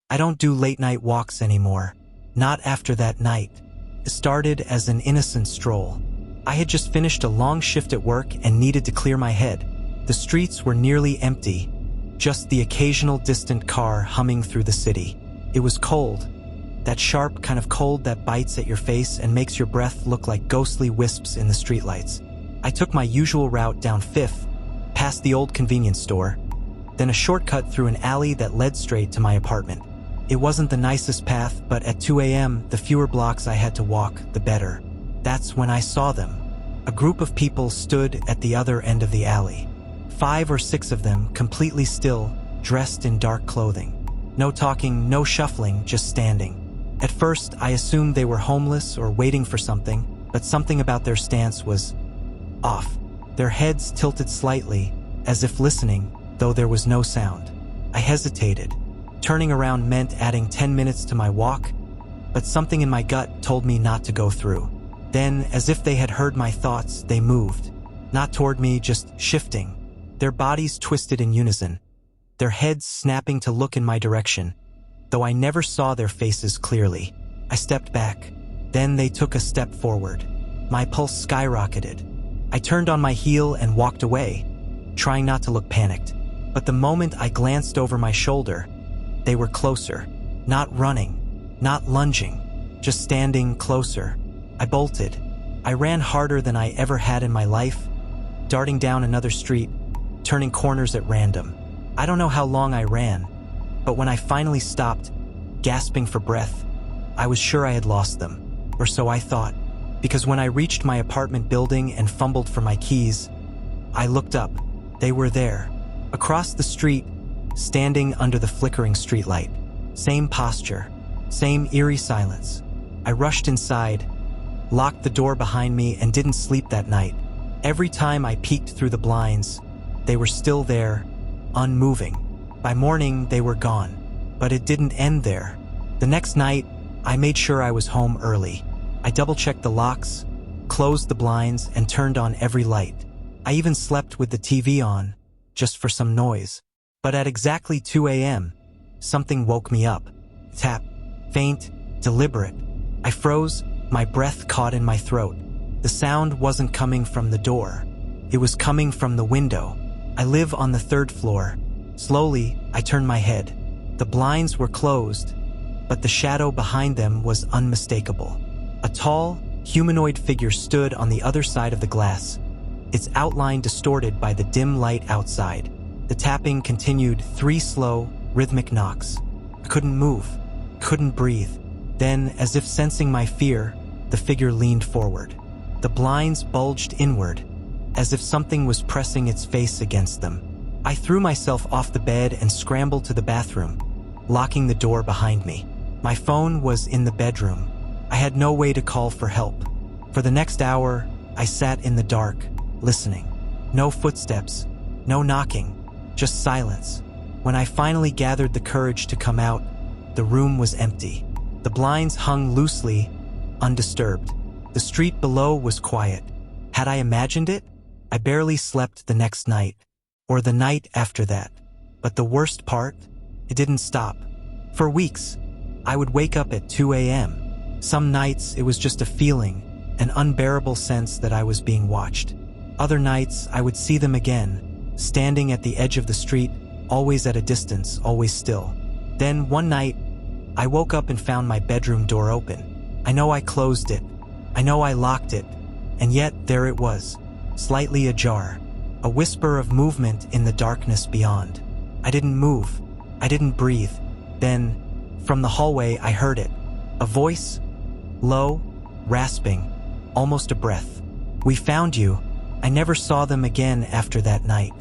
I don't do late-night walks anymore. Not after that night. It started as an innocent stroll. I had just finished a long shift at work and needed to clear my head. The streets were nearly empty, just the occasional distant car humming through the city. It was cold. That sharp kind of cold that bites at your face and makes your breath look like ghostly wisps in the streetlights. I took my usual route down 5th, past the old convenience store, then a shortcut through an alley that led straight to my apartment. It wasn't the nicest path, but at 2 a.m., the fewer blocks I had to walk, the better. That's when I saw them. A group of people stood at the other end of the alley. 5 or 6 of them, completely still, dressed in dark clothing. No talking, no shuffling, just standing. At first, I assumed they were homeless or waiting for something, but something about their stance was off. Their heads tilted slightly, as if listening, though there was no sound. I hesitated. Turning around meant adding 10 minutes to my walk, but something in my gut told me not to go through. Then, as if they had heard my thoughts, they moved. Not toward me, just shifting. Their bodies twisted in unison, their heads snapping to look in my direction, though I never saw their faces clearly. I stepped back. Then they took a step forward. My pulse skyrocketed. I turned on my heel and walked away, trying not to look panicked. But the moment I glanced over my shoulder, they were closer. Not running, not lunging, just standing closer. I bolted. I ran harder than I ever had in my life, darting down another street, turning corners at random. I don't know how long I ran, but when I finally stopped, gasping for breath, I was sure I had lost them, or so I thought, because when I reached my apartment building and fumbled for my keys, I looked up. They were there, across the street, standing under the flickering streetlight. Same posture, same eerie silence. I rushed inside, locked the door behind me, and didn't sleep that night. Every time I peeked through the blinds, they were still there, unmoving. By morning, they were gone, but it didn't end there. The next night, I made sure I was home early. I double-checked the locks, closed the blinds, and turned on every light. I even slept with the TV on, just for some noise. But at exactly 2 a.m., something woke me up. Tap, faint, deliberate. I froze, my breath caught in my throat. The sound wasn't coming from the door. It was coming from the window. I live on the 3rd floor. Slowly, I turned my head. The blinds were closed, but the shadow behind them was unmistakable. A tall, humanoid figure stood on the other side of the glass, its outline distorted by the dim light outside. The tapping continued, 3 slow, rhythmic knocks. I couldn't move, couldn't breathe. Then, as if sensing my fear, the figure leaned forward. The blinds bulged inward, as if something was pressing its face against them. I threw myself off the bed and scrambled to the bathroom, locking the door behind me. My phone was in the bedroom. I had no way to call for help. For the next hour, I sat in the dark, listening. No footsteps, no knocking, just silence. When I finally gathered the courage to come out, the room was empty. The blinds hung loosely, undisturbed. The street below was quiet. Had I imagined it? I barely slept the next night, or the night after that. But the worst part? It didn't stop. For weeks, I would wake up at 2 a.m. Some nights it was just a feeling, an unbearable sense that I was being watched. Other nights I would see them again, standing at the edge of the street, always at a distance, always still. Then one night, I woke up and found my bedroom door open. I know I closed it. I know I locked it. And yet there it was, slightly ajar, a whisper of movement in the darkness beyond. I didn't move. I didn't breathe. Then, from the hallway, I heard it. A voice, low, rasping, almost a breath. "We found you." I never saw them again after that night.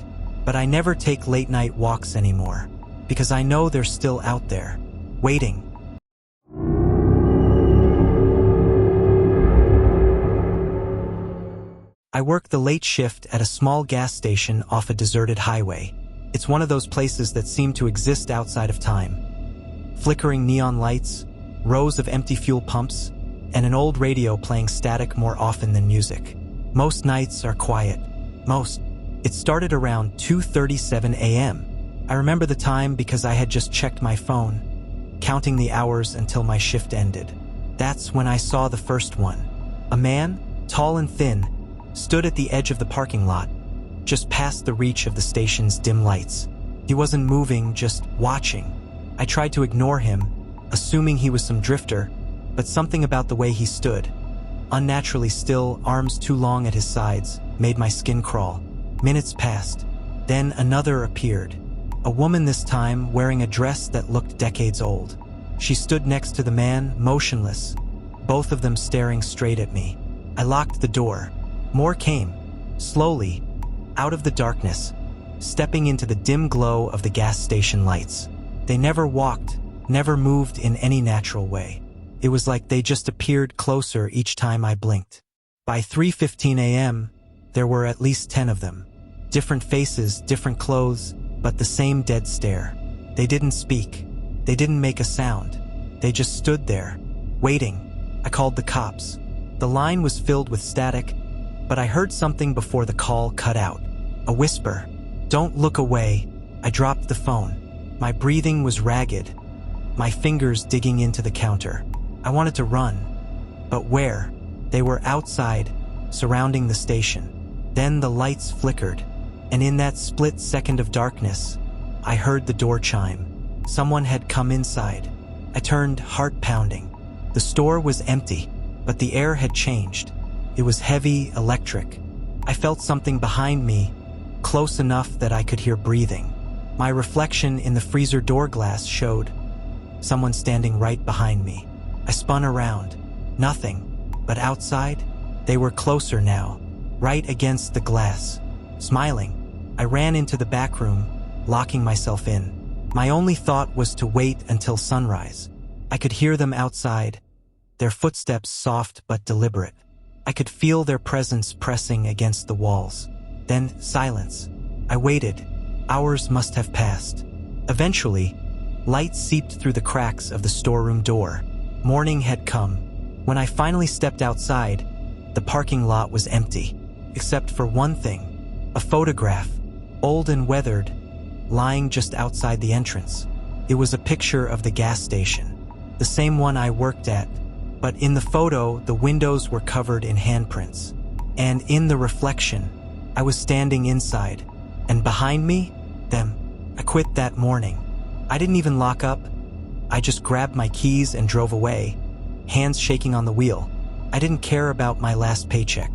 But I never take late-night walks anymore, because I know they're still out there, waiting. I work the late shift at a small gas station off a deserted highway. It's one of those places that seem to exist outside of time. Flickering neon lights, rows of empty fuel pumps, and an old radio playing static more often than music. Most nights are quiet. Most. It started around 2:37 a.m. I remember the time because I had just checked my phone, counting the hours until my shift ended. That's when I saw the first one. A man, tall and thin, stood at the edge of the parking lot, just past the reach of the station's dim lights. He wasn't moving, just watching. I tried to ignore him, assuming he was some drifter, but something about the way he stood, unnaturally still, arms too long at his sides, made my skin crawl. Minutes passed. Then another appeared. A woman this time, wearing a dress that looked decades old. She stood next to the man, motionless, both of them staring straight at me. I locked the door. More came, slowly, out of the darkness, stepping into the dim glow of the gas station lights. They never walked, never moved in any natural way. It was like they just appeared closer each time I blinked. By 3:15 a.m., there were at least 10 of them. Different faces, different clothes, but the same dead stare. They didn't speak. They didn't make a sound. They just stood there, waiting. I called the cops. The line was filled with static, but I heard something before the call cut out. A whisper. "Don't look away." I dropped the phone. My breathing was ragged, my fingers digging into the counter. I wanted to run, but where? They were outside, surrounding the station. Then the lights flickered, and in that split second of darkness, I heard the door chime. Someone had come inside. I turned, heart pounding. The store was empty, but the air had changed. It was heavy, electric. I felt something behind me, close enough that I could hear breathing. My reflection in the freezer door glass showed someone standing right behind me. I spun around. Nothing. But outside, they were closer now, right against the glass. Smiling, I ran into the back room, locking myself in. My only thought was to wait until sunrise. I could hear them outside, their footsteps soft but deliberate. I could feel their presence pressing against the walls. Then silence. I waited. Hours must have passed. Eventually, light seeped through the cracks of the storeroom door. Morning had come. When I finally stepped outside, the parking lot was empty, except for one thing, a photograph, old and weathered, lying just outside the entrance. It was a picture of the gas station, the same one I worked at, but in the photo, the windows were covered in handprints. And in the reflection, I was standing inside, and behind me, them. I quit that morning. I didn't even lock up. I just grabbed my keys and drove away, hands shaking on the wheel. I didn't care about my last paycheck.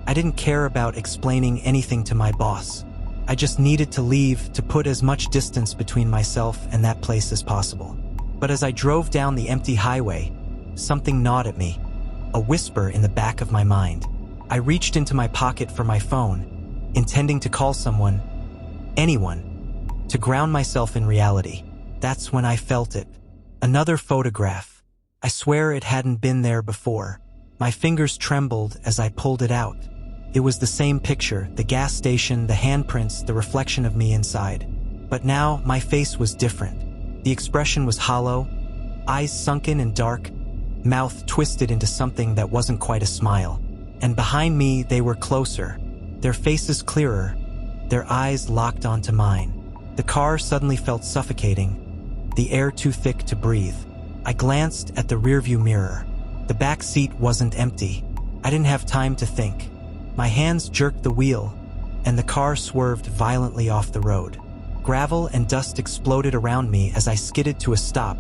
I didn't care about explaining anything to my boss. I just needed to leave, to put as much distance between myself and that place as possible. But as I drove down the empty highway, something gnawed at me, a whisper in the back of my mind. I reached into my pocket for my phone, intending to call someone, anyone, to ground myself in reality. That's when I felt it. Another photograph. I swear it hadn't been there before. My fingers trembled as I pulled it out. It was the same picture, the gas station, the handprints, the reflection of me inside. But now my face was different. The expression was hollow, eyes sunken and dark, mouth twisted into something that wasn't quite a smile. And behind me, they were closer, their faces clearer, their eyes locked onto mine. The car suddenly felt suffocating, the air too thick to breathe. I glanced at the rearview mirror. The back seat wasn't empty. I didn't have time to think. My hands jerked the wheel, and the car swerved violently off the road. Gravel and dust exploded around me as I skidded to a stop,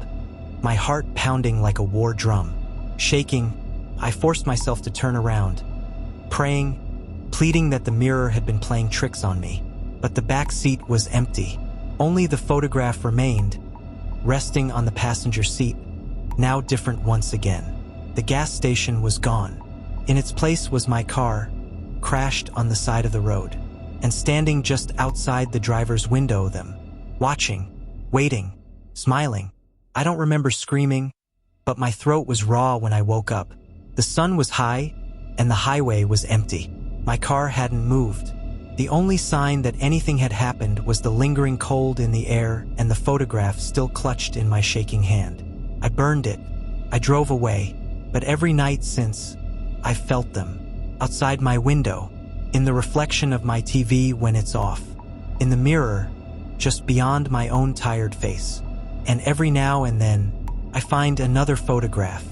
my heart pounding like a war drum. Shaking, I forced myself to turn around, praying, pleading that the mirror had been playing tricks on me. But the back seat was empty. Only the photograph remained, resting on the passenger seat, now different once again. The gas station was gone. In its place was my car, crashed on the side of the road, and standing just outside the driver's window, them, watching, waiting, smiling. I don't remember screaming, but my throat was raw when I woke up. The sun was high, and the highway was empty. My car hadn't moved. The only sign that anything had happened was the lingering cold in the air and the photograph still clutched in my shaking hand. I burned it. I drove away, but every night since, I've felt them. Outside my window, in the reflection of my TV when it's off, in the mirror, just beyond my own tired face. And every now and then, I find another photograph.